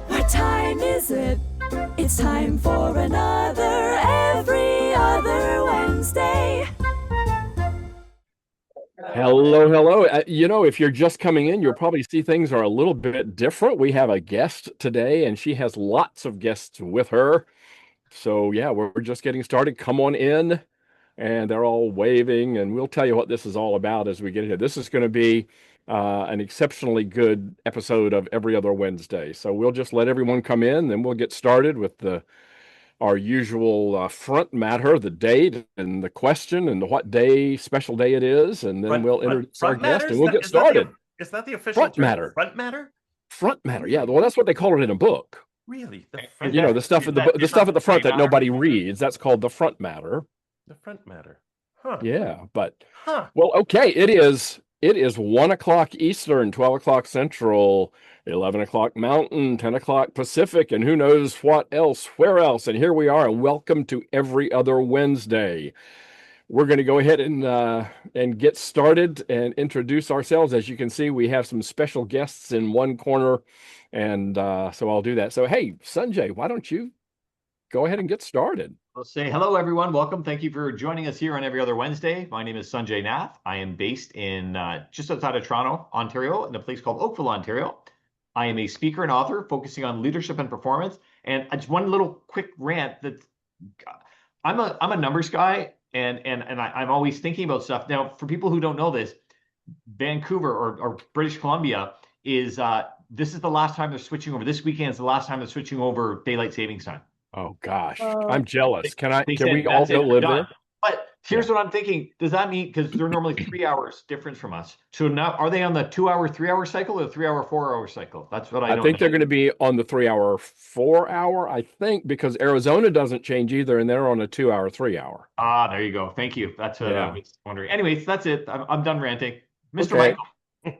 What time is it? It's time for another Every Other Wednesday. Hello, hello. If you're just coming in, you'll probably see things are a little bit different. We have a guest today, and she has lots of guests with her. So, yeah, we're just getting started. Come on in. And they're all waving, and we'll tell you what this is all about as we get here. This is going to be an exceptionally good episode of Every Other Wednesday. So we'll just let everyone come in, then we'll get started with our usual front matter, the date and the question and the what day, special day it is, and then we'll introduce our guest and we'll get started. Is that the official Front term? matter. Front matter? Front matter. Yeah, well, that's what they call it in a book. Really? The stuff at the stuff at the front that nobody reads, that's called the front matter. The front matter. Huh. Yeah, well, okay, it is 1 o'clock Eastern, 12 o'clock Central, 11 o'clock Mountain, 10 o'clock Pacific, and who knows what else, where else. And here we are, and welcome to Every Other Wednesday. We're going to go ahead and get started and introduce ourselves. As you can see, we have some special guests in one corner, and so I'll do that. So, hey, Sanjay, why don't you go ahead and get started? I'll say hello, everyone. Welcome. Thank you for joining us here on Every Other Wednesday. My name is Sanjay Nath. I am based in just outside of Toronto, Ontario, in a place called Oakville, Ontario. I am a speaker and author focusing on leadership and performance. And just one little quick rant that I'm a numbers guy, and I'm always thinking about stuff. Now, for people who don't know this, Vancouver or British Columbia is this is the last time they're switching over. This weekend is the last time they're switching over daylight savings time. Oh gosh, I'm jealous. Can we That's all go live there? But here's what I'm thinking. Does that mean, because they're normally 3 hours difference from us. So now are they on the 2 hour, 3 hour cycle or the 3 hour, 4 hour cycle? That's what I think they're going to be on the 3 hour, 4 hour, I think, because Arizona doesn't change either, and they're on a 2 hour, 3 hour. Ah, there you go. Thank you. That's what I was wondering. Anyways, that's it. I'm done ranting. Mr. Okay. Michael.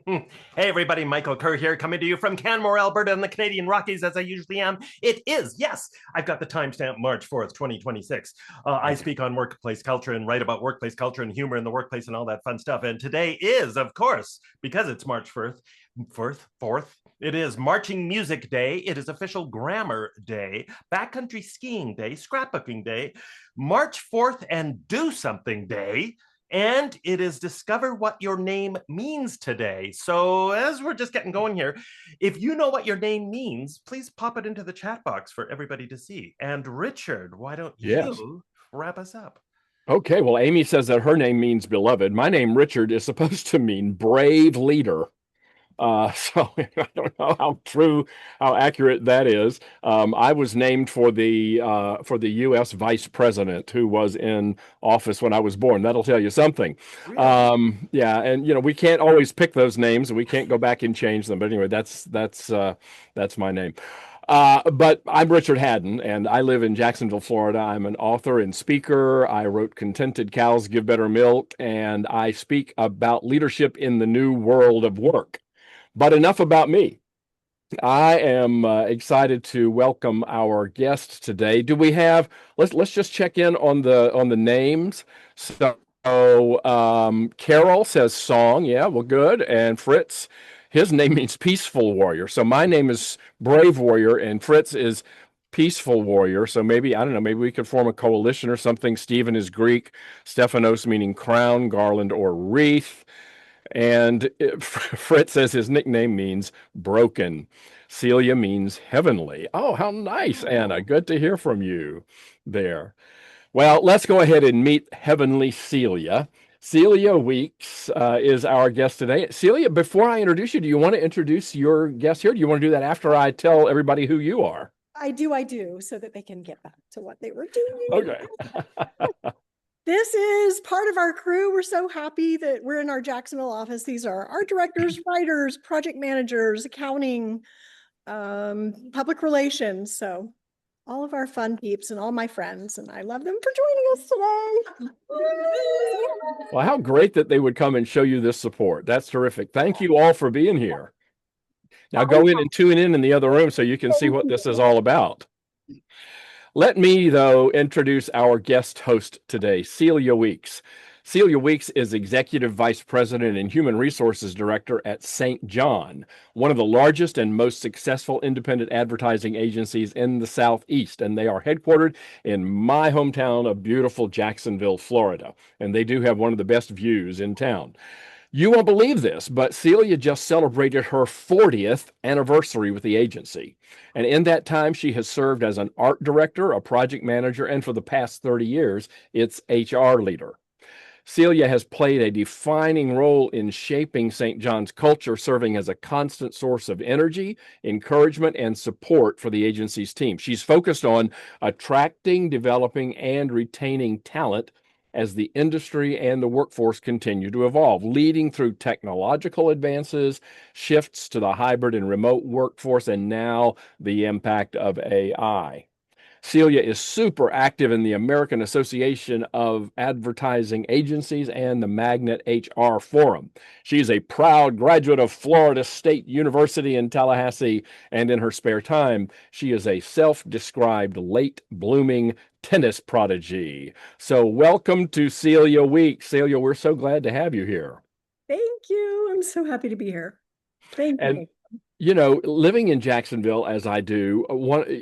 Hey everybody, Michael Kerr here, coming to you from Canmore, Alberta in the Canadian Rockies, as I usually am. It is, yes, I've got the timestamp March 4th, 2026. I speak on workplace culture and write about workplace culture and humor in the workplace and all that fun stuff. And today is, of course, because it's March 4th, it is Marching Music Day. It is Official Grammar Day, Backcountry Skiing Day, Scrapbooking Day, March 4th and Do Something Day. And it is Discover What Your Name Means Today. So as we're just getting going here, if you know what your name means, please pop it into the chat box for everybody to see. And Richard, why don't you wrap us up? Okay, well, Amy says that her name means beloved. My name, Richard, is supposed to mean brave leader. So I don't know how accurate that is. I was named for the U.S. vice president who was in office when I was born. That'll tell you something. Really? Yeah, and we can't always pick those names, and we can't go back and change them. But anyway, that's my name. But I'm Richard Haddon, and I live in Jacksonville, Florida. I'm an author and speaker. I wrote Contented Cows Give Better Milk, and I speak about leadership in the new world of work. But enough about me. I am excited to welcome our guest today. Do we have? Let's just check in on the names. So Carol says song. Yeah, well, good. And Fritz, his name means peaceful warrior. So my name is Brave Warrior, and Fritz is Peaceful Warrior. So maybe, I don't know, maybe we could form a coalition or something. Stephen is Greek. Stephanos meaning crown, garland, or wreath. And Fritz says his nickname means broken. Celia means heavenly. Oh, how nice, Anna. Good to hear from you there. Well, let's go ahead and meet Heavenly Celia. Celia Weeks is our guest today. Celia, before I introduce you, do you want to introduce your guest here? Do you want to do that after I tell everybody who you are? I do, so that they can get back to what they were doing. Okay. This is part of our crew. We're so happy that we're in our Jacksonville office. These are our directors, writers, project managers, accounting, public relations. So all of our fun peeps and all my friends, and I love them for joining us today. Well, how great that they would come and show you this support. That's terrific. Thank you all for being here. Now go in and tune in the other room so you can see what this is all about. Let me, though, introduce our guest host today, Celia Weeks. Celia Weeks is Executive Vice President and Human Resources Director at St. John, one of the largest and most successful independent advertising agencies in the Southeast. And they are headquartered in my hometown of beautiful Jacksonville, Florida. And they do have one of the best views in town. You won't believe this, but Celia just celebrated her 40th anniversary with the agency. And in that time, she has served as an art director, a project manager, and for the past 30 years, its HR leader. Celia has played a defining role in shaping St. John's culture, serving as a constant source of energy, encouragement, and support for the agency's team. She's focused on attracting, developing, and retaining talent as the industry and the workforce continue to evolve, leading through technological advances, shifts to the hybrid and remote workforce, and now the impact of AI. Celia is super active in the American Association of Advertising Agencies and the Magnet HR Forum. She's a proud graduate of Florida State University in Tallahassee, and in her spare time, she is a self-described late blooming tennis prodigy. So welcome to Celia Weeks. Celia, we're so glad to have you here. Thank you. I'm so happy to be here. Thank you. And living in Jacksonville as I do,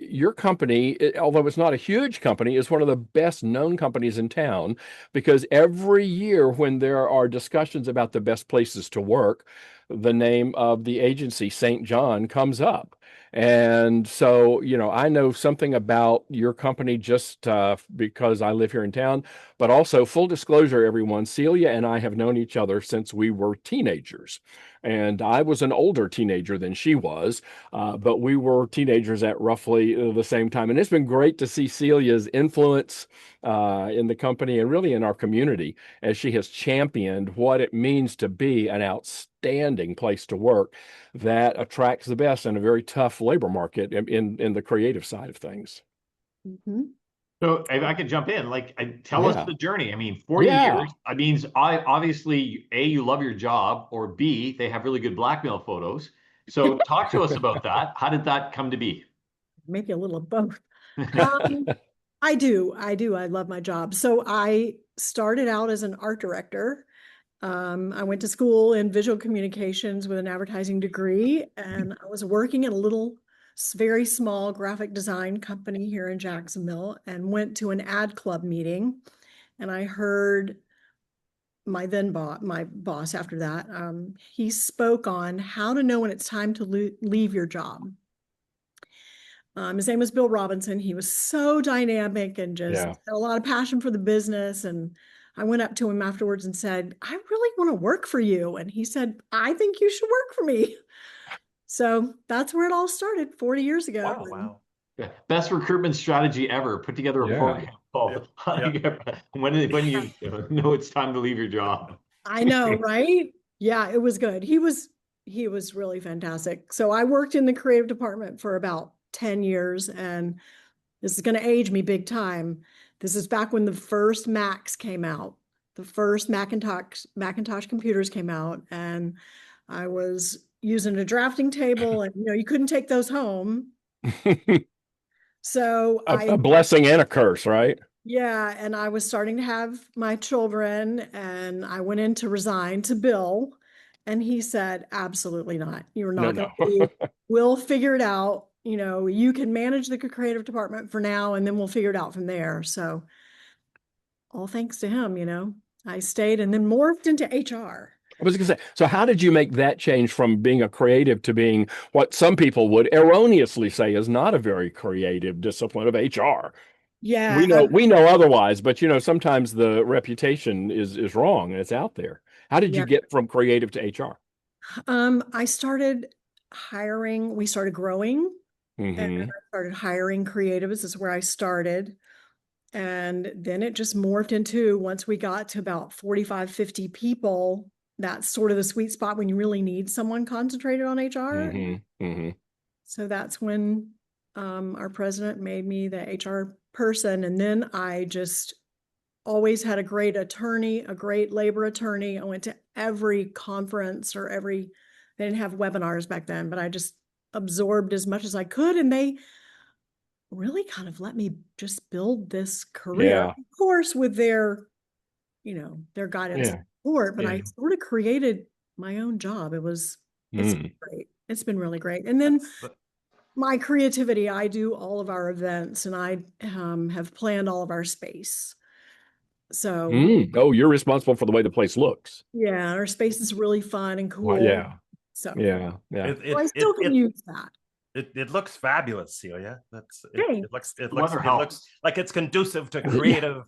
your company, although it's not a huge company, is one of the best known companies in town, because every year when there are discussions about the best places to work, the name of the agency, St. John, comes up. And so, I know something about your company just because I live here in town, but also full disclosure, everyone, Celia and I have known each other since we were teenagers. And I was an older teenager than she was, but we were teenagers at roughly the same time. And it's been great to see Celia's influence in the company and really in our community as she has championed what it means to be an outstanding place to work that attracts the best in a very tough labor market in the creative side of things. Mm-hmm. So if I could jump in, tell us the journey. I mean, 40 Yeah. years, I mean, obviously, A, you love your job, or B, they have really good blackmail photos. So talk to us about that. How did that come to be? Maybe a little of both. I do. I love my job. So I started out as an art director. I went to school in visual communications with an advertising degree, and I was working at a little, very small graphic design company here in Jacksonville, and went to an ad club meeting, and I heard my boss after that, he spoke on how to know when it's time to leave your job. His name was Bill Robinson. He was so dynamic and just had a lot of passion for the business. And I went up to him afterwards and said, I really want to work for you. And he said, I think you should work for me. So that's where it all started 40 years ago. Wow. Yeah. Best recruitment strategy ever. Put together a program called when you know it's time to leave your job. I know, right? Yeah, it was good. He was really fantastic. So I worked in the creative department for about 10 years, and this is going to age me big time. This is back when the first Macs came out. The first Macintosh computers came out, and I was using a drafting table, and you couldn't take those home. So a blessing and a curse, right? Yeah, and I was starting to have my children, and I went in to resign to Bill, and he said, absolutely not. You're not going to leave. We'll figure it out. You can manage the creative department for now, and then we'll figure it out from there. So all thanks to him, I stayed and then morphed into HR. I was going to say, so how did you make that change from being a creative to being what some people would erroneously say is not a very creative discipline of HR? Yeah. We know otherwise, but sometimes the reputation is wrong and it's out there. How did you get from creative to HR? I started hiring, we started growing, and I started hiring creatives. This is where I started. And then it just morphed into, once we got to about 45, 50 people, that's sort of the sweet spot when you really need someone concentrated on HR. So that's when our president made me the HR person. And then I just always had a great attorney, a great labor attorney. I went to every conference they didn't have webinars back then, but I just absorbed as much as I could. And they really kind of let me just build this career. Of course, with their their guidance and Yeah. support, but I Yeah. sort of created my own job. It's Mm. great. It's been really great. And then But my creativity, I do all of our events, and I have planned all of our space. So Oh, you're responsible for the way the place looks. yeah, our space is really fun and Well, cool. yeah. So Yeah. Yeah. it I it still it can it use that. it looks fabulous, Celia. Thanks. It The looks weather it looks helps. like it's conducive to Yeah.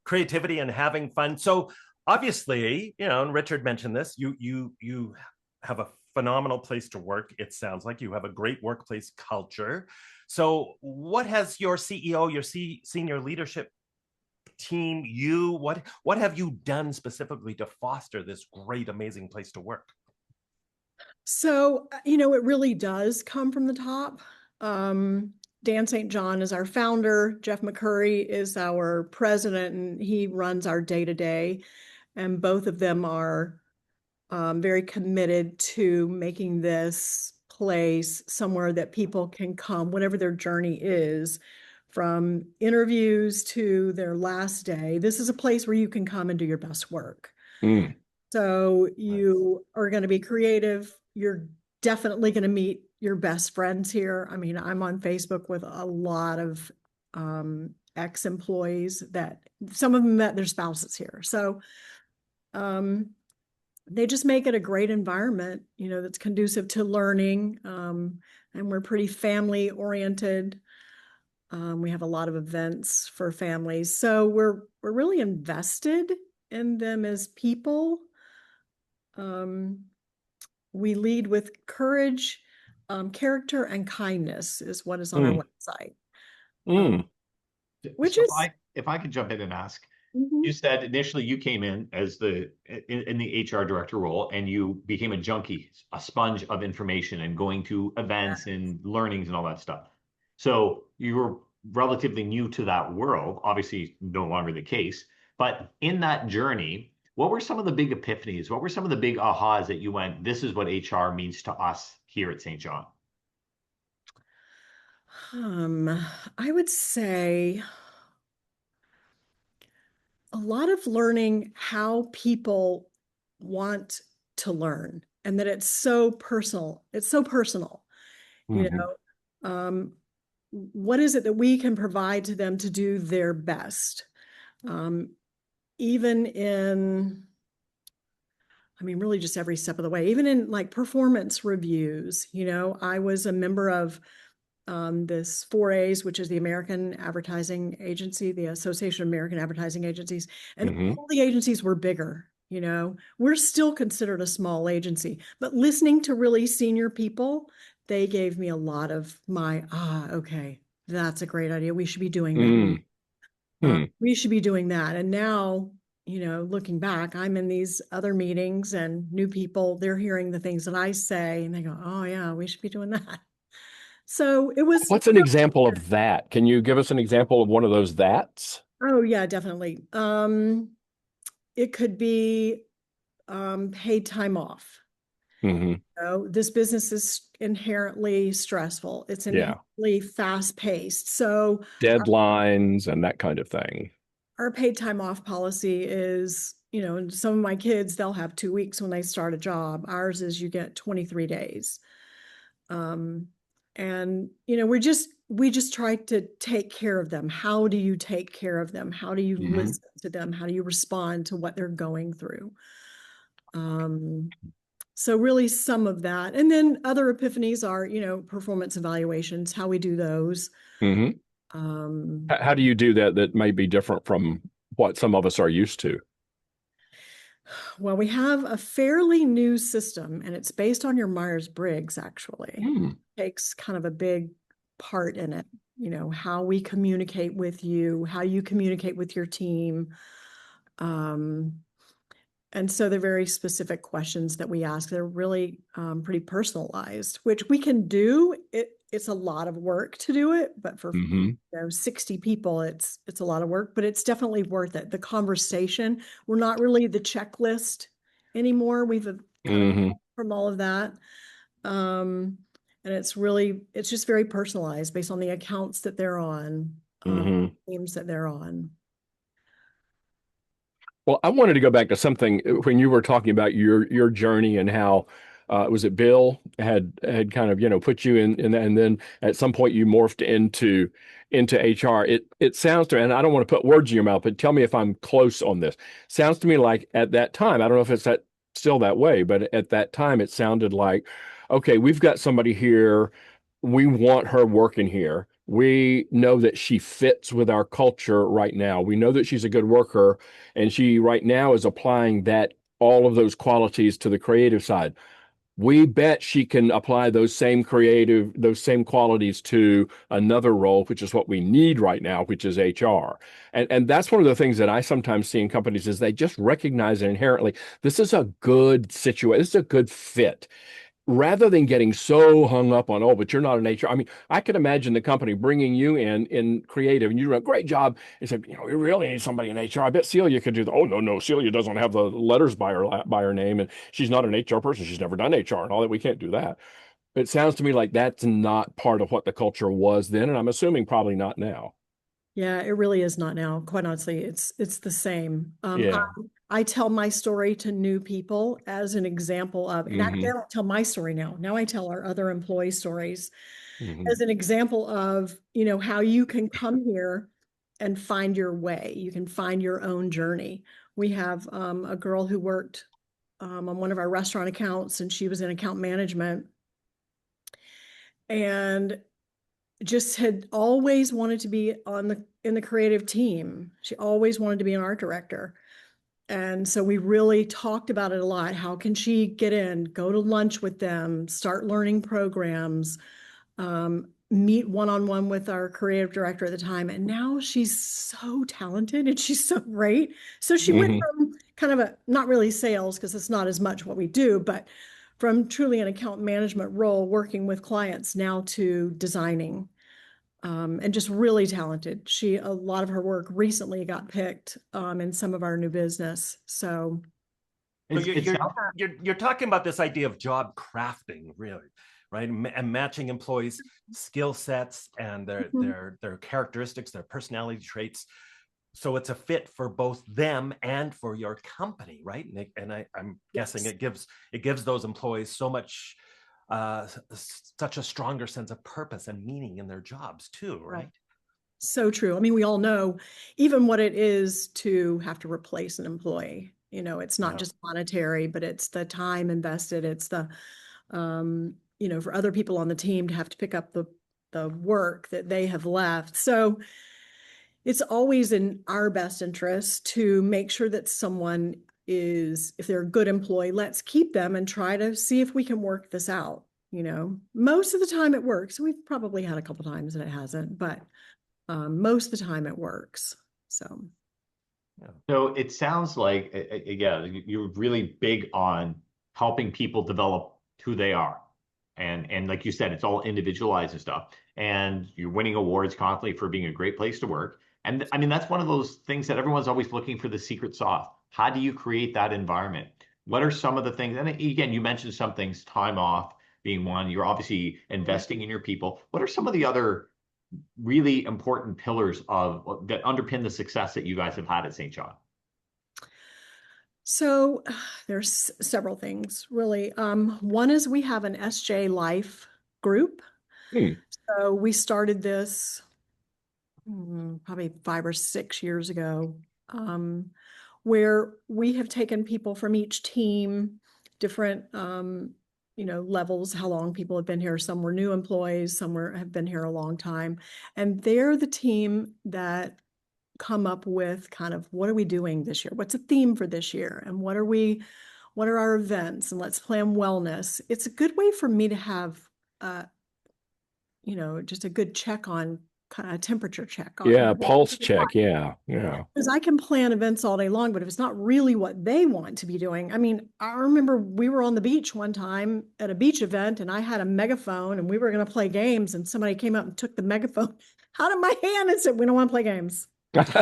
creativity and having fun. So obviously, and Richard mentioned this, you have a phenomenal place to work. It sounds like you have a great workplace culture. So what has your CEO, your senior leadership team, what have you done specifically to foster this great, amazing place to work? So, it really does come from the top. Dan St. John is our founder. Jeff McCurry is our president, and he runs our day-to-day. And both of them are very committed to making this place somewhere that people can come, whatever their journey is, from interviews to their last day. This is a place where you can come and do your best work. Mm. So you are going to be creative. You're definitely going to meet your best friends here. I mean, I'm on Facebook with a lot of ex-employees that some of them met their spouses here. So they just make it a great environment, that's conducive to learning. And we're pretty family oriented. We have a lot of events for families. So we're really invested in them as people. We lead with courage, character, and kindness is what is on our Mm. website. Mm. Which So is if I could jump in and ask, Mhm. you said initially you came in as in the HR director role, and you became a junkie, a sponge of information and going to events and learnings and all that stuff. So you were relatively new to that world, obviously no longer the case. But in that journey, what were some of the big epiphanies? What were some of the big ahas that you went, this is what HR means to us here at St. John? I would say a lot of learning how people want to learn, and that it's so personal. It's so personal, you Mhm. know. What is it that we can provide to them to do their best? Even in, I mean, really just every step of the way, even in like performance reviews. I was a member of this 4A's, which is the American Advertising Agency, the Association of American Advertising Agencies, and Mhm. all the agencies were bigger. We're still considered a small agency, but listening to really senior people, they gave me a lot of okay, that's a great idea. We should be doing that. Mm. Mm. We should be doing that. And now, looking back, I'm in these other meetings and new people, they're hearing the things that I say and they go, oh yeah, we should be doing that. So it was, What's an example of that? Can you give us an example of one of those that's? oh yeah, definitely. It could be paid time off. Mhm. This business is inherently stressful. It's Yeah. inherently fast paced. So Deadlines and that kind of thing. our paid time off policy is, and some of my kids, they'll have 2 weeks when they start a job. Ours is you get 23 days. And we just try to take care of them. How do you take care of them? How do you Mhm. listen to them? How do you respond to what they're going through? So really some of that. And then other epiphanies are, performance evaluations, how we do those. Mhm. Um, How do you do that that may be different from what some of us are used to? well, we have a fairly new system, and it's based on your Myers-Briggs, actually. Mm. Takes kind of a big part in it, how we communicate with you, how you communicate with your team. And so they're very specific questions that we ask. They're really pretty personalized, which we can do. It's a lot of work to do it, but for Mhm. 60 people, it's a lot of work, but it's definitely worth it. The conversation, we're not really the checklist anymore. We've kind of Mhm. from all of that. And it's just very personalized based on the accounts that they're on, Mhm. teams that they're on. Well, I wanted to go back to something when you were talking about your journey and how was it Bill had kind of put you in and then at some point you morphed into HR. It sounds to, and I don't want to put words in your mouth, but tell me if I'm close on this. Sounds to me like at that time, I don't know if still that way, but at that time it sounded like, okay, we've got somebody here. We want her working here. We know that she fits with our culture right now. We know that she's a good worker, and she right now is applying all of those qualities to the creative side. We bet she can apply those same qualities to another role, which is what we need right now, which is HR. And that's one of the things that I sometimes see in companies is they just recognize it inherently. This is a good situation. This is a good fit rather than getting so hung up on, oh, but you're not an HR. I mean, I could imagine the company bringing you in creative and you do a great job and said, we really need somebody in HR. I bet Celia could do the, oh, no, Celia doesn't have the letters by her name and she's not an HR person. She's never done HR and all that. We can't do that. It sounds to me like that's not part of what the culture was then. And I'm assuming probably not now. Yeah, it really is not now. Quite honestly, it's the same. Yeah. I tell my story to new people as an example of, and actually I don't tell my story now. Now I tell our other employee stories as an example of, how you can come here and find your way. You can find your own journey. We have a girl who worked on one of our restaurant accounts, and she was in account management and just had always wanted to be in the creative team. She always wanted to be an art director. And so we really talked about it a lot. How can she get in, go to lunch with them, start learning programs, meet one-on-one with our creative director at the time. And now she's so talented and she's so great. So she went from kind of not really sales, because it's not as much what we do, but from truly an account management role, working with clients, now to designing, and just really talented. A lot of her work recently got picked in some of our new business. So you're talking about this idea of job crafting, really, right? And matching employees' skill sets and their characteristics, their personality traits. So it's a fit for both them and for your company, right? And I'm guessing it gives those employees such a stronger sense of purpose and meaning in their jobs too, right? So true. I mean, we all know even what it is to have to replace an employee. It's not just monetary, but it's the time invested. It's the, for other people on the team to have to pick up the work that they have left. So it's always in our best interest to make sure that someone if they're a good employee, let's keep them and try to see if we can work this out. Most of the time it works. We've probably had a couple times that it hasn't, but most of the time it works. So it sounds like, again, you're really big on helping people develop who they are. And like you said, it's all individualized and stuff. And you're winning awards constantly for being a great place to work. And I mean, that's one of those things that everyone's always looking for, the secret sauce. How do you create that environment? What are some of the things? And again, you mentioned some things, time off being one. You're obviously investing in your people. What are some of the other really important pillars that underpin the success that you guys have had at St. John? So there's several things, really. One is we have an SJ Life group. So we started this probably 5 or 6 years ago, where we have taken people from each team, different levels, how long people have been here. Some were new employees, some have been here a long time. And they're the team that come up with kind of, what are we doing this year? What's a theme for this year? And what are our events? And let's plan wellness. It's a good way for me to have, just a good check on, kind of a temperature check on. Pulse check. Yeah. Because I can plan events all day long, but if it's not really what they want to be doing, I mean, I remember we were on the beach one time at a beach event and I had a megaphone and we were going to play games and somebody came up and took the megaphone out of my hand and said, "We don't want to play games." That's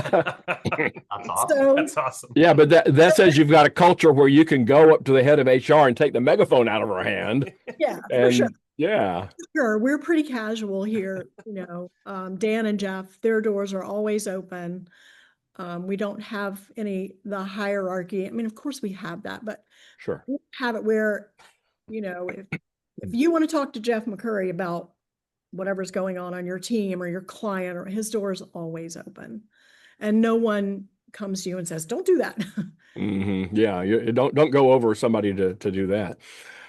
awesome. That's awesome. Yeah, but that says you've got a culture where you can go up to the head of HR and take the megaphone out of her hand. Yeah, for sure. Yeah. Sure. We're pretty casual here. Dan and Jeff, their doors are always open. We don't have the hierarchy. I mean, of course we have that, but Sure. we have it where, if you want to talk to Jeff McCurry about whatever's going on your team or your client, or his door is always open, and no one comes to you and says, don't do that. Yeah, you don't go over somebody to do that.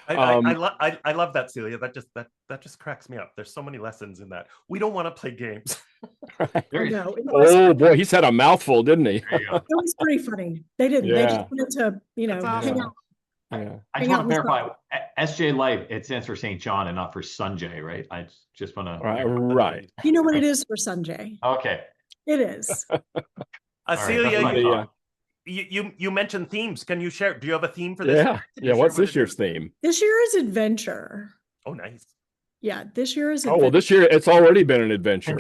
I love that, Celia. That just cracks me up. There's so many lessons in that. We don't want to play games. No, Oh boy, he said a mouthful, didn't he? it was pretty funny. They didn't. They just wanted to, That's hang awesome. out. Yeah. I Hang just want out to in the verify, SJ Life, it stands for St. John and not for Sanjay, right? I just want to. Right. You know what it is for Sanjay? Okay. It is. Celia, that's what I thought. you mentioned themes. Can you share? Do you have a theme for this? Yeah. Yeah. What's this year's theme? This year is adventure. Oh, nice. Yeah, this year is Oh, well, this year it's already been an adventure.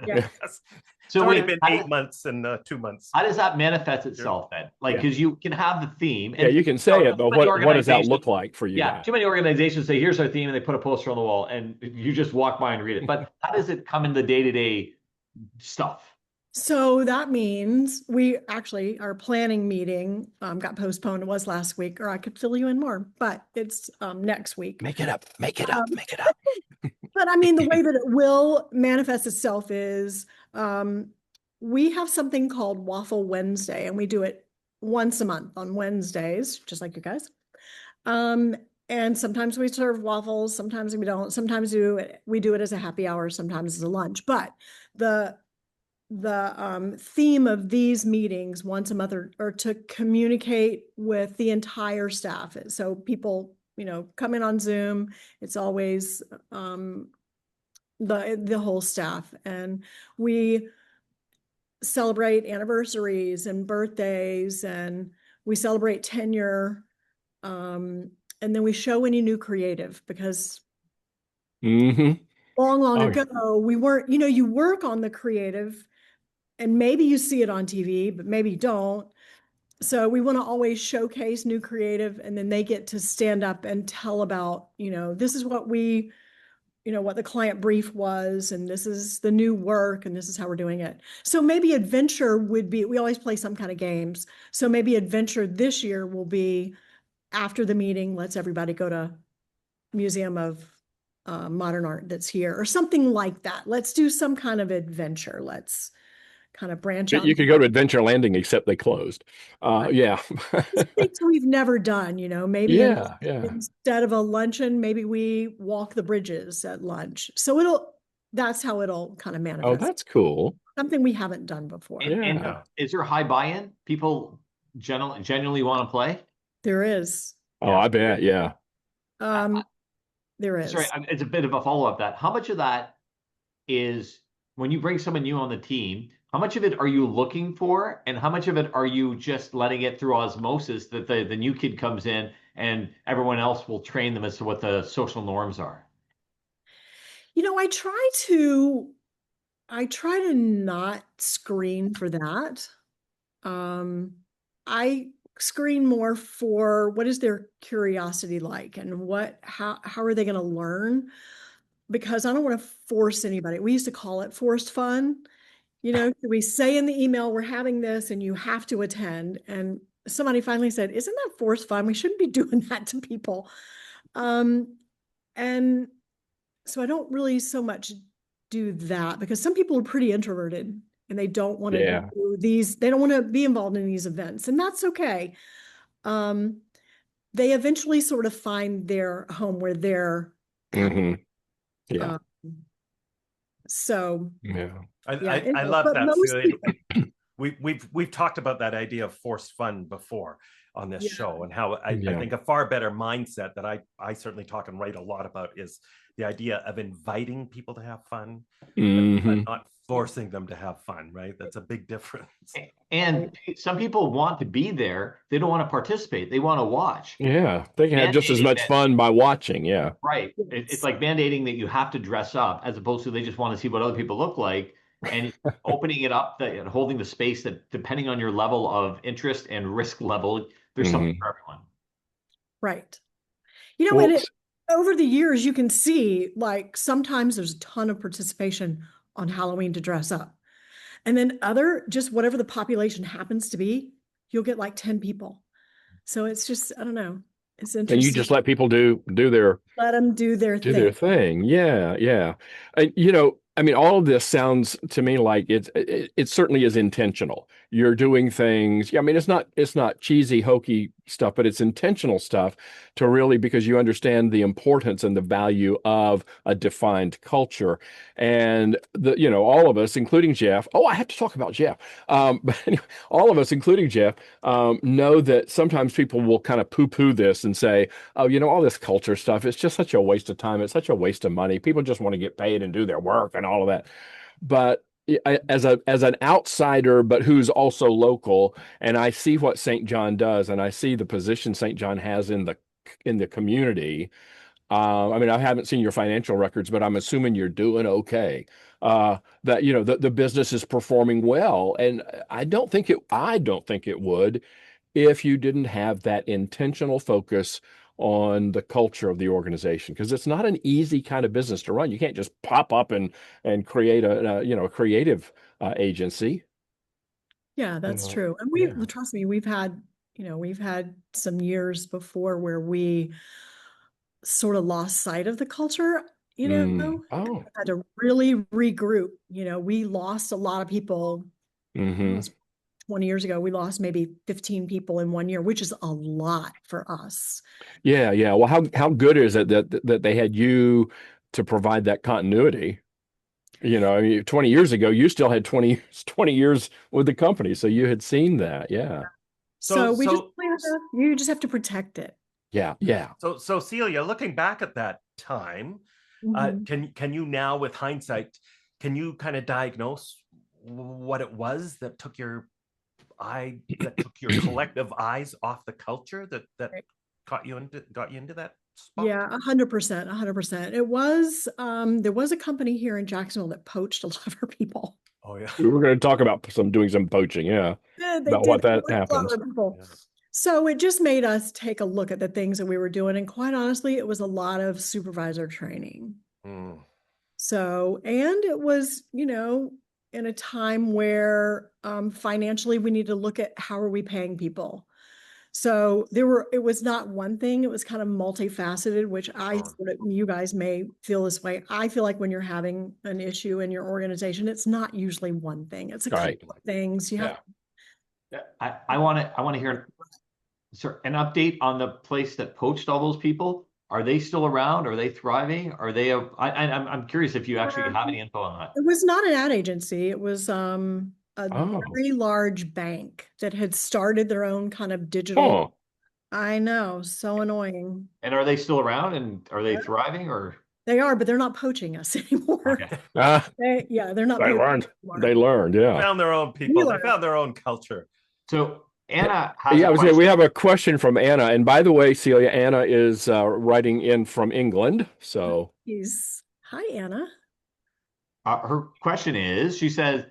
Yeah. It's already been 8 months and 2 months. How does that manifest itself then? Like, because you can have the theme. And, you can say it, but what does that look like for you? Yeah, too many organizations say, here's our theme, and they put a poster on the wall, and you just walk by and read it. But how does it come in the day-to-day stuff? So that means our planning meeting got postponed. It was last week, or I could fill you in more, but it's next week. Make it up. Make it up. Make it up. But I mean, the way that it will manifest itself is we have something called Waffle Wednesday, and we do it once a month on Wednesdays, just like you guys. And sometimes we serve waffles, sometimes we don't. Sometimes we do it as a happy hour, sometimes as a lunch. But the theme of these meetings once a month are to communicate with the entire staff. So people, come in on Zoom. It's always the whole staff, and we celebrate anniversaries and birthdays, and we celebrate tenure, and then we show any new creative, because long ago we weren't. You work on the creative, and maybe you see it on TV, but maybe you don't. So we want to always showcase new creative, and then they get to stand up and tell about, this is what what the client brief was, and this is the new work, and this is how we're doing it. So maybe adventure would be, we always play some kind of games. So maybe adventure this year will be, after the meeting, let's everybody go to Museum of Modern Art that's here, or something like that. Let's do some kind of adventure. Let's kind of branch out. You could go to Adventure Landing, except they closed. Yeah. Things we've never done, maybe Yeah. instead of a luncheon, maybe we walk the bridges at lunch. So that's how it'll kind of manifest. Oh, that's cool. Something we haven't done before. And is there high buy-in? People genuinely want to play? There is. Oh, I bet. Yeah. There is. Sorry, it's a bit of a follow-up that. How much of that is when you bring someone new on the team? How much of it are you looking for, and how much of it are you just letting it through osmosis that the new kid comes in and everyone else will train them as to what the social norms are? I try to not screen for that. I screen more for what is their curiosity like, and how are they going to learn? Because I don't want to force anybody. We used to call it forced fun. We say in the email, we're having this and you have to attend. And somebody finally said, isn't that forced fun? We shouldn't be doing that to people. And so I don't really so much do that, because some people are pretty introverted and they don't want to do these. They don't want to be involved in these events, and that's okay. They eventually sort of find their home where they're yeah. So yeah, I love that. We've talked about that idea of forced fun before on this show, and how I think a far better mindset that I certainly talk and write a lot about is the idea of inviting people to have fun, but not forcing them to have fun, right? That's a big difference. And some people want to be there. They don't want to participate. They want to watch. Yeah, they can have just as much fun by watching. Yeah. Right. It's like mandating that you have to dress up, as opposed to they just want to see what other people look like, and opening it up and holding the space that, depending on your level of interest and risk level, there's something for everyone. Right. Over the years, you can see, like, sometimes there's a ton of participation on Halloween to dress up. And then just whatever the population happens to be, you'll get like 10 people. So it's just, I don't know. It's And you interesting. just let people do their Let them do their do their thing. thing. Yeah, yeah. And you know, I mean, all of this sounds to me like it certainly is intentional. You're doing things. Yeah, I mean, it's not cheesy, hokey stuff, but it's intentional stuff to really because you understand the importance and the value of a defined culture. And all of us, including Jeff. Oh, I have to talk about Jeff. But anyway, all of us, including Jeff, know that sometimes people will kind of poo-poo this and say, oh, all this culture stuff, it's just such a waste of time. It's such a waste of money. People just want to get paid and do their work and all of that. But as an outsider, but who's also local, and I see what St. John does, and I see the position St. John has in the community. I mean, I haven't seen your financial records, but I'm assuming you're doing okay. That the business is performing well, and I don't think it would if you didn't have that intentional focus on the culture of the organization because it's not an easy kind of business to run. You can't just pop up and create a creative agency. Yeah, that's Yeah. true. And Yeah. trust me, we've had some years before where we sort of lost sight of the culture, Oh. had to really regroup. We lost a lot of people. It Hmm. was 20 years ago. We lost maybe 15 people in 1 year, which is a lot for us. Yeah, yeah. Well, how good is it that they had you to provide that continuity? I mean, 20 years ago, you still had 20 years with the company, so you had seen that. Yeah. So So you just have to protect it. Yeah, yeah. so Celia, looking back at that time, Mhm. can you now, with hindsight, can you kind of diagnose what it was that took your collective eyes off the culture that Right. got you into that spot? Yeah, 100%, 100%. It was, there was a company here in Jacksonville that poached a lot of our people. Oh yeah. We were going to talk about doing some poaching, yeah, Yeah, they about did. what They that poached a lot of happens. our people. Yeah. So it just made us take a look at the things that we were doing. And quite honestly, it was a lot of supervisor training. Mm. So, and it was, in a time where financially we need to look at how are we paying people. So it was not one thing, it was kind of multifaceted, which Sure. you guys may feel this way. I feel like when you're having an issue in your organization, it's not usually one thing. It's a Right. couple of things. You have Yeah. I want to hear, sir, an update on the place that poached all those people. Are they still around? Are they thriving? Are they? I'm curious if you actually have any info on that. It was not an ad agency. It was a Oh. very large bank that had started their own kind of digital. Oh. I know, so annoying. And are they still around? And are they thriving? Or They are, but they're not poaching us anymore. okay. They're not They poaching learned. anymore. They learned, yeah. Found their own people. They found their own culture. So Anna has Yeah, I a was saying question. we have a question from Anna. And by the way, Celia, Anna is writing in from England. So Hi, Anna. Her question is, she says,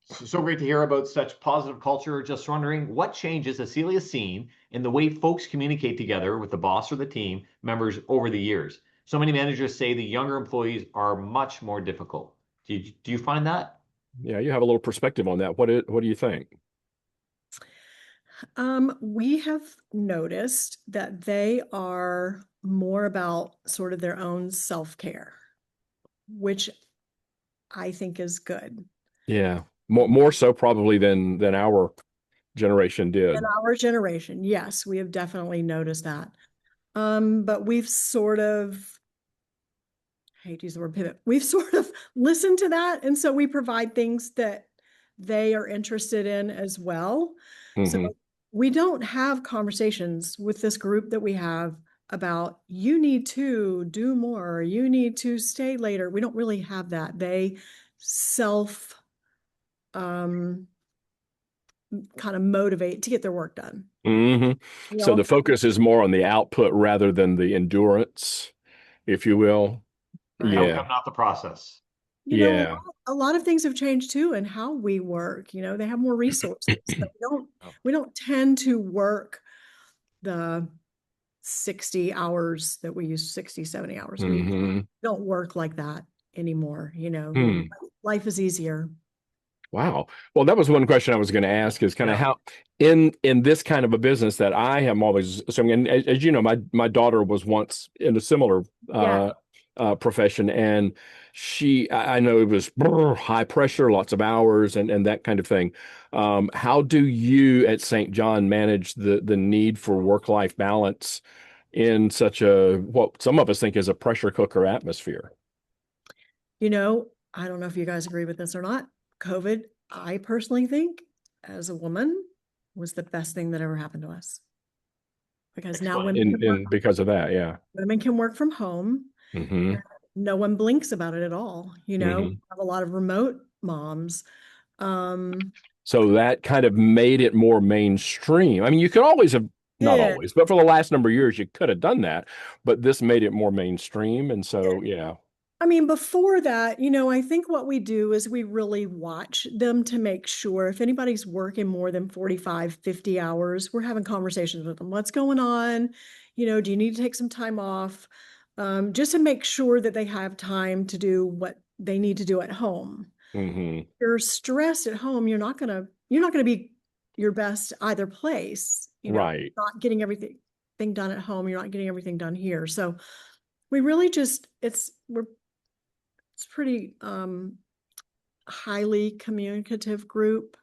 so great to hear about such positive culture. Just wondering, what changes has Celia seen in the way folks communicate together with the boss or the team members over the years? So many managers say the younger employees are much more difficult. Do you find that? yeah, you have a little perspective on that. What do you think? We have noticed that they are more about sort of their own self-care, which I think is good. Yeah. More so probably than our generation did. In our generation, yes, we have definitely noticed that. But we've sort of, I hate to use the word pivot, we've sort of listened to that. And so we provide things that they are interested in as well. So Hmm. we don't have conversations with this group that we have about you need to do more, you need to stay later. We don't really have that. They self kind of motivate to get their work done. Hmm. We So all the focus is more on the output rather than the endurance, if you will. The Yeah. outcome, not the process. Yeah. A lot of things have changed too in how we work. They have more resources. So we don't tend to work the 60 hours that we use, 60, 70 hours a week. Hmm. Don't work like that anymore. Hmm. Life is easier. Wow. Well, that was one question I was going to ask is kind of Yeah. how in this kind of a business that I am always assuming, and as you know, my daughter was once in a similar Yeah. profession, and I know it was high pressure, lots of hours, and that kind of thing. How do you at St. John manage the need for work-life balance in such a what some of us think is a pressure cooker atmosphere? You know, I don't know if you guys agree with this or not. COVID, I personally think, as a woman, was the best thing that ever happened to us. Because now Explain. In because of that, yeah. women can work from home. Hmm. No one blinks about it at all. You know, Hmm. we have a lot of remote moms. So that kind of made it more mainstream. I mean, you could always have, not Yeah. always, but for the last number of years, you could have done that, but this made it more mainstream. And so, yeah. I mean, before that, you know, I think what we do is we really watch them to make sure if anybody's working more than 45, 50 hours, we're having conversations with them. What's going on? You know, do you need to take some time off? Just to make sure that they have time to do what they need to do at home. Hmm. If you're stressed at home, you're not gonna be your best either place. You know, Right. not getting everything done at home, you're not getting everything done here. So we really just it's pretty highly communicative group.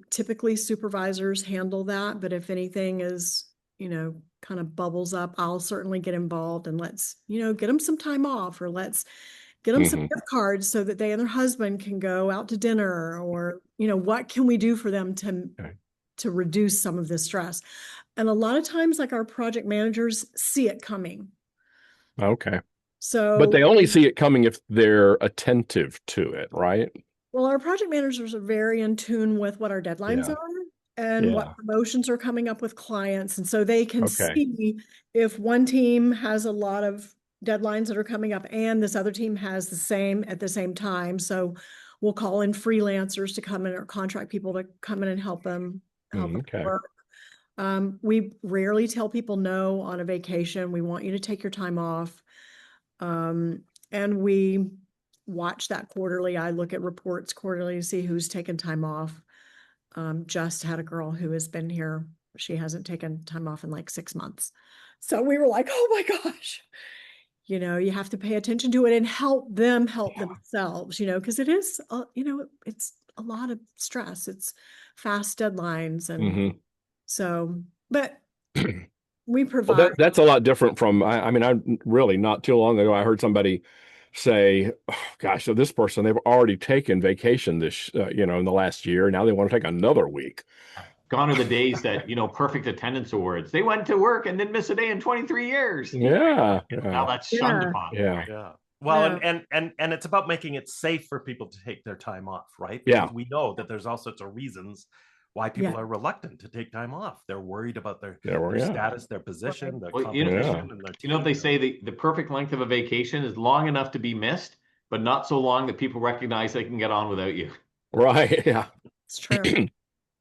Typically supervisors handle that, but if anything is, you know, kind of bubbles up, I'll certainly get involved and let's, you know, get them some time off, or let's get them some Hmm. gift cards so that they and their husband can go out to dinner, or, you know, what can we do for them Okay. to reduce some of this stress? And a lot of times, like, our project managers see it coming. Okay. But So, they only see it coming if they're attentive to it, right? well, our project managers are very in tune with what our deadlines Yeah. are and what Yeah. promotions are coming up with clients. And so they can Okay. see if one team has a lot of deadlines that are coming up and this other team has the same at the same time. So we'll call in freelancers to come in, or contract people to come in and help them Okay. work. We rarely tell people no on a vacation. We want you to take your time off. And we watch that quarterly. I look at reports quarterly to see who's taken time off. Just had a girl who has been here. She hasn't taken time off in like 6 months. So we were like, oh my gosh, you know, you have to pay attention to it and help them help themselves, you know, because it is, you know, it's a lot of stress. It's fast deadlines. And Hmm. so, but we Well, provide. that's a lot different from, I mean, I really not too long ago, I heard somebody say, oh, gosh, so this person, they've already taken vacation this, in the last year. Now they want to take another week. Gone are the days that, perfect attendance awards. They went to work and didn't miss a day in 23 years. Yeah. Now Yeah. that's shunned Yeah. upon, Yeah. Yeah. Well, Yeah. and it's about making it safe for people to take their time off, right? Yeah. Because we know that there's all sorts of reasons why people Yeah. are reluctant to take time off. They're worried about their Yeah. status, their position, their Well, competition, and their team. they say the perfect length of a vacation is long enough to be missed, but not so long that people recognize they can get on without you. Right. Yeah. It's true.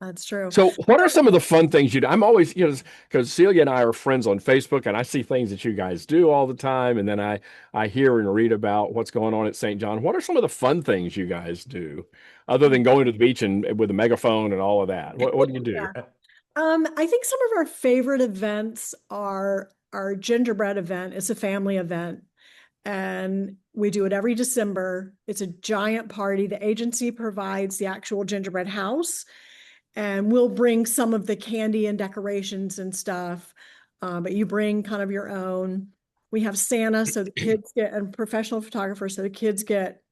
That's true. So, what are some of the fun things you do? I'm always, because Celia and I are friends on Facebook, and I see things that you guys do all the time, and then I hear and read about what's going on at St. John. What are some of the fun things you guys do, other than going to the beach and with a megaphone and all of that? What do you do? Yeah. I think some of our favorite events are our gingerbread event. It's a family event, and we do it every December. It's a giant party. The agency provides the actual gingerbread house, and we'll bring some of the candy and decorations and stuff. But you bring kind of your own. We have Santa, so the kids get, and professional photographers, so the kids get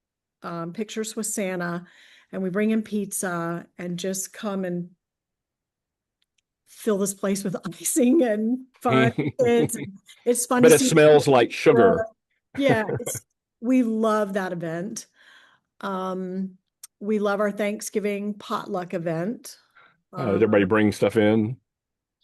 pictures with Santa, and we bring in pizza and just come and fill this place with icing and fun. It's fun to But it see. smells like sugar. Yeah, we love that event. Um, we love our Thanksgiving potluck event. Does everybody bring stuff in?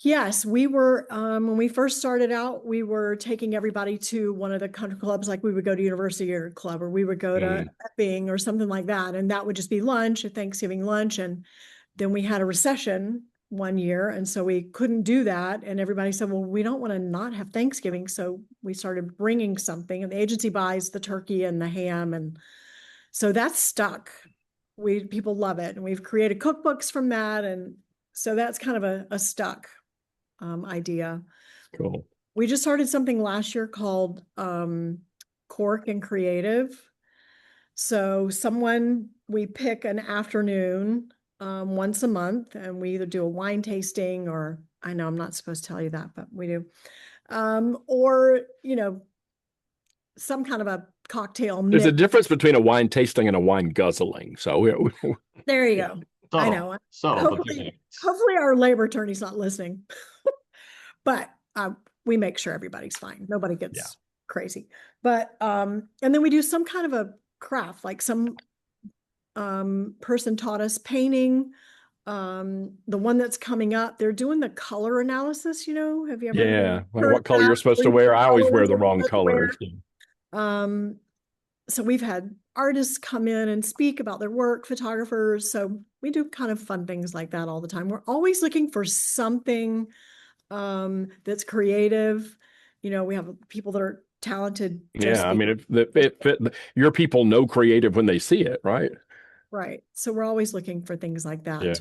Yes, we were, when we first started out, we were taking everybody to one of the country clubs, like we would go to University or Club, or we would go to Epping or something like that. And that would just be lunch, a Thanksgiving lunch. And then we had a recession one year, and so we couldn't do that. And everybody said, well, we don't want to not have Thanksgiving. So we started bringing something, and the agency buys the turkey and the ham. And so that's stuck. people love it, and we've created cookbooks from that, and so that's kind of a stuck idea. Cool. We just started something last year called Cork and Creative. So we pick an afternoon once a month, and we either do a wine tasting, or I know I'm not supposed to tell you that, but we do. Or, some kind of a cocktail There's a mix. difference between a wine tasting and a wine guzzling. So There you Yeah. go. Subtle, I know. subtle, but Hopefully our labor attorney's not listening. But we make sure everybody's fine. Nobody gets crazy. But and then we do some kind of a craft, like some person taught us painting. The one that's coming up, they're doing the color analysis, have you ever what color you're supposed to wear? I always wear the wrong colors. So we've had artists come in and speak about their work, photographers. So we do kind of fun things like that all the time. We're always looking for something that's creative. We have people that are talented. Yeah, I mean, your people know creative when they see it, right? Right. So we're always looking for things like that. Yeah.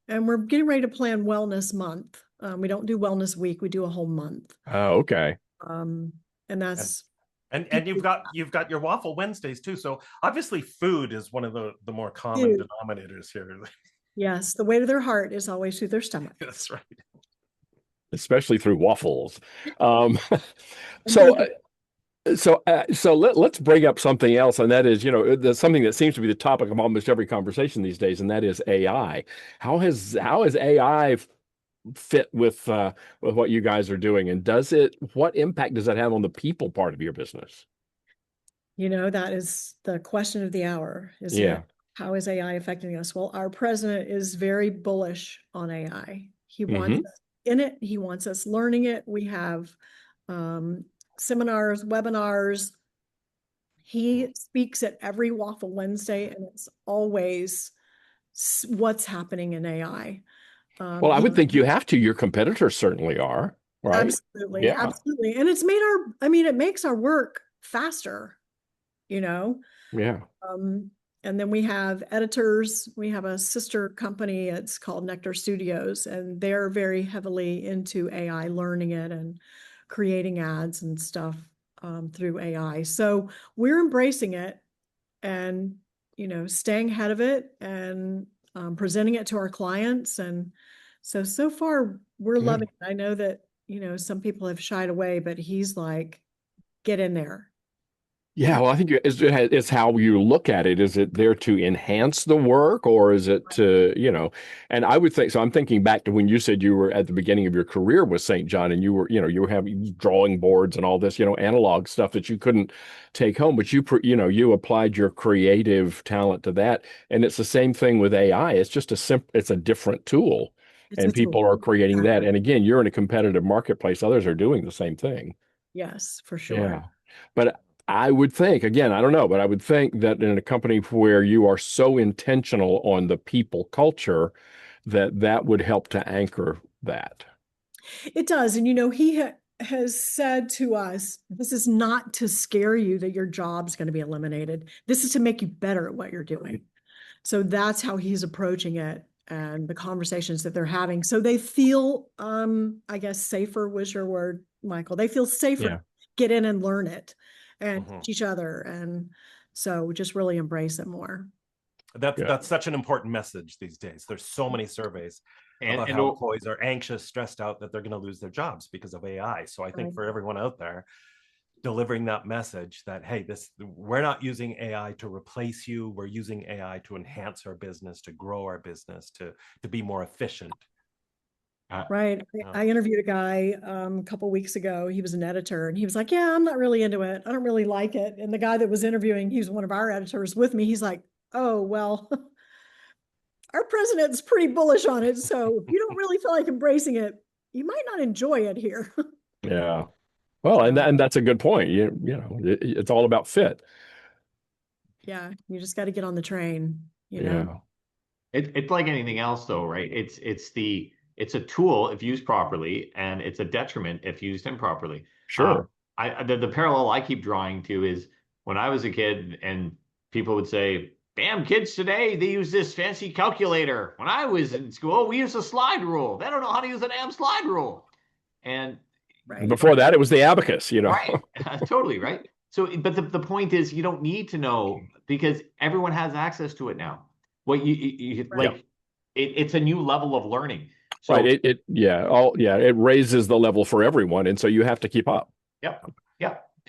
And we're getting ready to plan Wellness Month. We don't do Wellness Week. We do a whole month. Oh, okay. And that's and you've got your Waffle Wednesdays too. So obviously food is one of the more common denominators here. Yes, the way to their heart is always through their stomach. That's right. Especially through waffles. So let's bring up something else, and that is, there's something that seems to be the topic of almost every conversation these days, and that is AI. How has AI fit with what you guys are doing, and what impact does that have on the people part of your business? That is the question of the hour. How is AI affecting us? Well, our president is very bullish on AI. He wants us in it. He wants us learning it. We have seminars, webinars. He speaks at every Waffle Wednesday, and it's always what's happening in AI. Well, I would think you have to. Your competitors certainly are, right? Absolutely. Yeah. Absolutely. And it makes our work faster, Yeah. And then we have editors. We have a sister company. It's called Nectar Studios, and they're very heavily into AI, learning it and creating ads and stuff through AI. So we're embracing it and, staying ahead of it and presenting it to our clients. And so far we're loving it. I know that, some people have shied away, but he's like, get in there. Yeah, well, I think it's how you look at it. Is it there to enhance the work, or is it to, and I would think, so I'm thinking back to when you said you were at the beginning of your career with St. John, and you were having drawing boards and all this, analog stuff that you couldn't take home, but you applied your creative talent to that. And it's the same thing with AI. It's just it's a different tool, and people are creating that. And again, you're in a competitive marketplace. Others are doing the same thing. Yes, for sure. Yeah. But I would think, again, I don't know, but I would think that in a company where you are so intentional on the people culture, that would help to anchor that. It does. And, he has said to us, this is not to scare you that your job's going to be eliminated. This is to make you better at what you're doing. So that's how he's approaching it, and the conversations that they're having. So they feel, I guess, safer was your word, Michael. They feel safer to get in and learn it and teach each other. And so just really embrace it more. That's such an important message these days. There's so many surveys about how employees are anxious, stressed out that they're going to lose their jobs because of AI. So I think for everyone out there, delivering that message that, hey, we're not using AI to replace you. We're using AI to enhance our business, to grow our business, to be more efficient. Right. I interviewed a guy a couple weeks ago. He was an editor, and he was like, yeah, I'm not really into it. I don't really like it. And the guy that was interviewing, he was one of our editors with me. He's like, oh, well, our president's pretty bullish on it. So if you don't really feel like embracing it, you might not enjoy it here. Yeah. Well, and that's a good point. It's all about fit. Yeah. You just got to get on the train, Yeah. It's like anything else though, right? It's a tool if used properly, and it's a detriment if used improperly. Sure. The parallel I keep drawing to is when I was a kid and people would say, bam, kids today, they use this fancy calculator. When I was in school, we used a slide rule. They don't know how to use a damn slide rule. And Right. Before that, it was the abacus, right, totally right. So, but the point is, you don't need to know because everyone has access to it now. What Right. like, it's a new level of learning. So, Right. It raises the level for everyone. And so you have to keep up. Yep.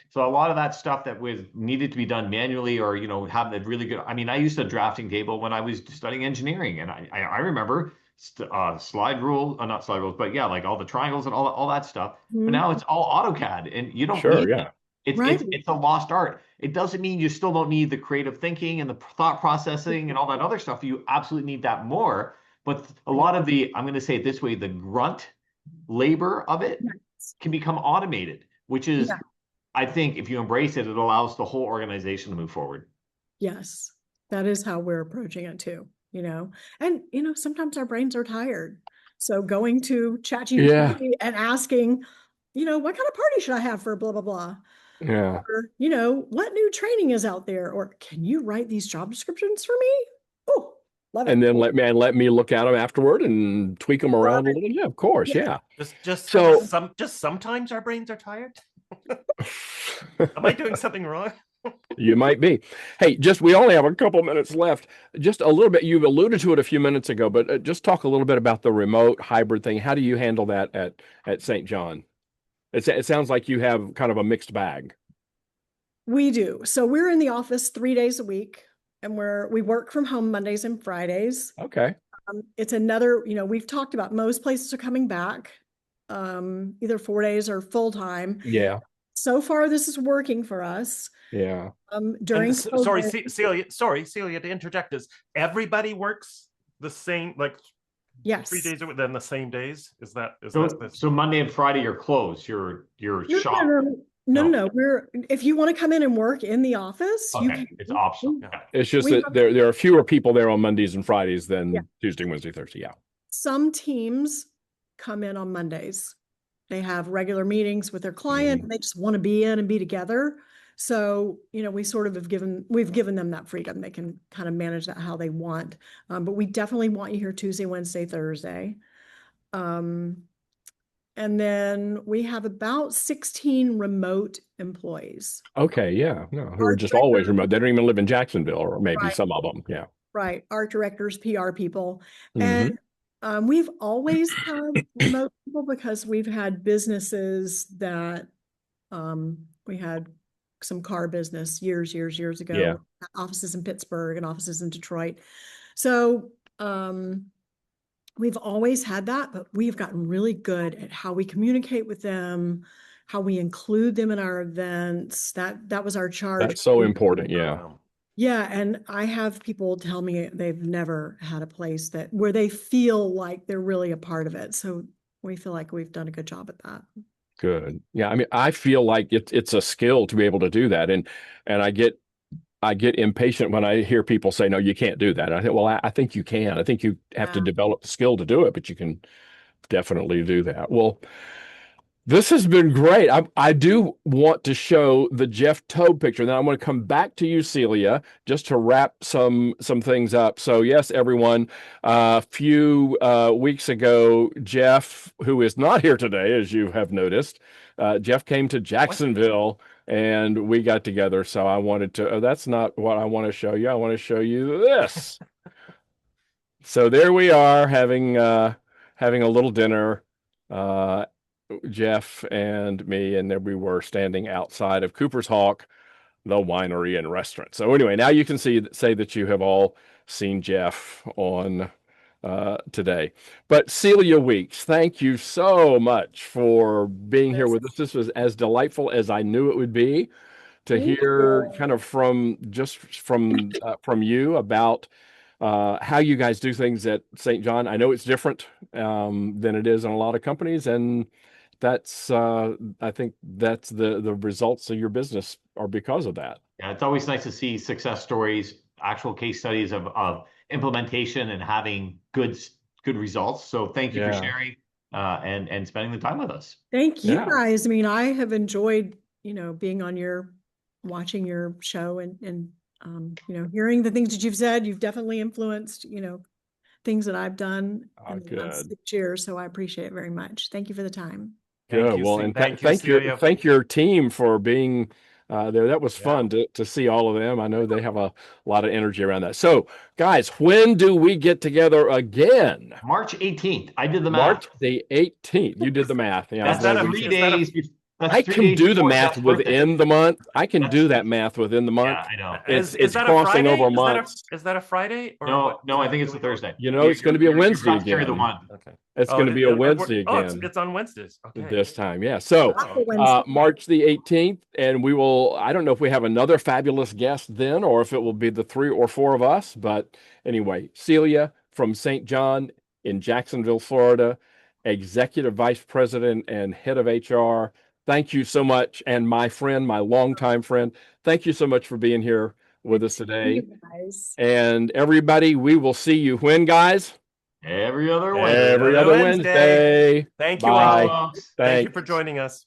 So a lot of that stuff that was needed to be done manually or, have a really good, I mean, I used a drafting table when I was studying engineering and I remember slide rule, not slide rules, but yeah, like all the triangles and all that stuff. But now it's all AutoCAD and you don't Sure, need yeah. that. It's, Right. it's a lost art. It doesn't mean you still don't need the creative thinking and the thought processing and all that other stuff. You absolutely need that more. But a lot of the, I'm going to say it this way, the grunt labor of it can become automated, which is, Yeah. I think if you embrace it, it allows the whole organization to move forward. Yes, that is how we're approaching it too, and sometimes our brains are tired. So going to ChatGPT and asking, what kind of party should I have for blah, blah, blah? Yeah. Or, what new training is out there? Or can you write these job descriptions for me? Oh, love it. And then let me look at them afterward and tweak them around a little. Yeah, of course. Yeah. Just So- sometimes our brains are tired. Am I doing something wrong? You might be. Hey, we only have a couple minutes left. Just a little bit, you alluded to it a few minutes ago, but just talk a little bit about the remote hybrid thing. How do you handle that at St. John? It sounds like you have kind of a mixed bag. We do. So we're in the office 3 days a week and we work from home Mondays and Fridays. Okay. It's another, we've talked about most places are coming back, either 4 days or full time. Yeah. So far, this is working for us. Yeah. During Celia, to interject, is everybody works the same, like yes, 3 days then the same days? So Monday and Friday you're closed. Your shop. No. If you want to come in and work in the office, you Okay, can. it's optional. Yeah. It's just that there are fewer people there on Mondays and Fridays than Tuesday, Wednesday, Thursday. Yeah. Some teams come in on Mondays. They have regular meetings with their client and they just want to be in and be together. So, we sort of we've given them that freedom. They can kind of manage that how they want. But we definitely want you here Tuesday, Wednesday, Thursday. And then we have about 16 remote employees. Okay. Yeah. No, who are just always remote. They don't even live in Jacksonville, or maybe some of them. Yeah. Right. Art directors, PR people. And we've always had remote people because we've had businesses that we had some car business years ago. Yeah. Offices in Pittsburgh and offices in Detroit. So we've always had that, but we've gotten really good at how we communicate with them, how we include them in our events. That was our charge. That's so important. Yeah. Yeah, and I have people tell me they've never had a place where they feel like they're really a part of it. So we feel like we've done a good job at that. Good. Yeah. I mean, I feel like it's a skill to be able to do that. And I get impatient when I hear people say, no, you can't do that. And I think, well, I think you can. I think you have to develop the skill to do it, but you can definitely do that. Well, this has been great. I do want to show the Jeff Tobe picture. Then I want to come back to you, Celia, just to wrap some things up. So yes, everyone, a few weeks ago, Jeff, who is not here today, as you have noticed, Jeff came to Jacksonville and we got together. So I wanted to, that's not what I want to show you. I want to show you this. So there we are having a little dinner. Jeff and me, and there we were standing outside of Cooper's Hawk, the winery and restaurant. So anyway, now you can say that you have all seen Jeff on today. But Celia Weeks, thank you so much for being here with us. This was as delightful as I knew it would be to hear kind of from you about how you guys do things at St. John. I know it's different than it is in a lot of companies, and that's I think that's the results of your business are because of that. Yeah, it's always nice to see success stories, actual case studies of implementation and having good results. So thank you for sharing and spending the time with us. Thank you guys. I mean, I have enjoyed, being on watching your show and Hearing the things that you've said, you've definitely influenced, things that I've done Oh, in the last good. 6 years. So I appreciate it very much. Thank you for the time. Thank Good. you, Well, and thank you, thank Celia. your team for being there. That was Yeah. fun to see all of them. I know they have a lot of energy around that. So, guys, when do we get together again? March 18th. I did the math. March the 18th. You did the math. Yeah. Is that boy, a- we- 3 is that a- days. That's I 3 can days do the before math Jeff's birthday. within the month. I can That's- do that math within the month. Yeah, I know. It's that a crossing Friday? over Is that a- months. Is that a Friday? Or No, what? no, I think it's a Thursday. You know, it's going to be a Wednesday You carry the again. one. Okay. It's going to be a Wednesday Oh, again it's on Wednesdays. Okay. this time. Yeah. So, Oh, Wednesday. March the 18th, and we will, I don't know if we have another fabulous guest then or if it will be the 3 or 4 of us, but anyway, Celia from St. John in Jacksonville, Florida, Executive Vice President and Head of HR. Thank you so much. And my friend, my longtime friend, thank you so much for being here with us today. You guys. And everybody, we will see you when, guys? Every other Every Wednesday. Every other other Wednesday. Wednesday. Thank you Bye. all. Folks. Thank you Thanks. for joining us.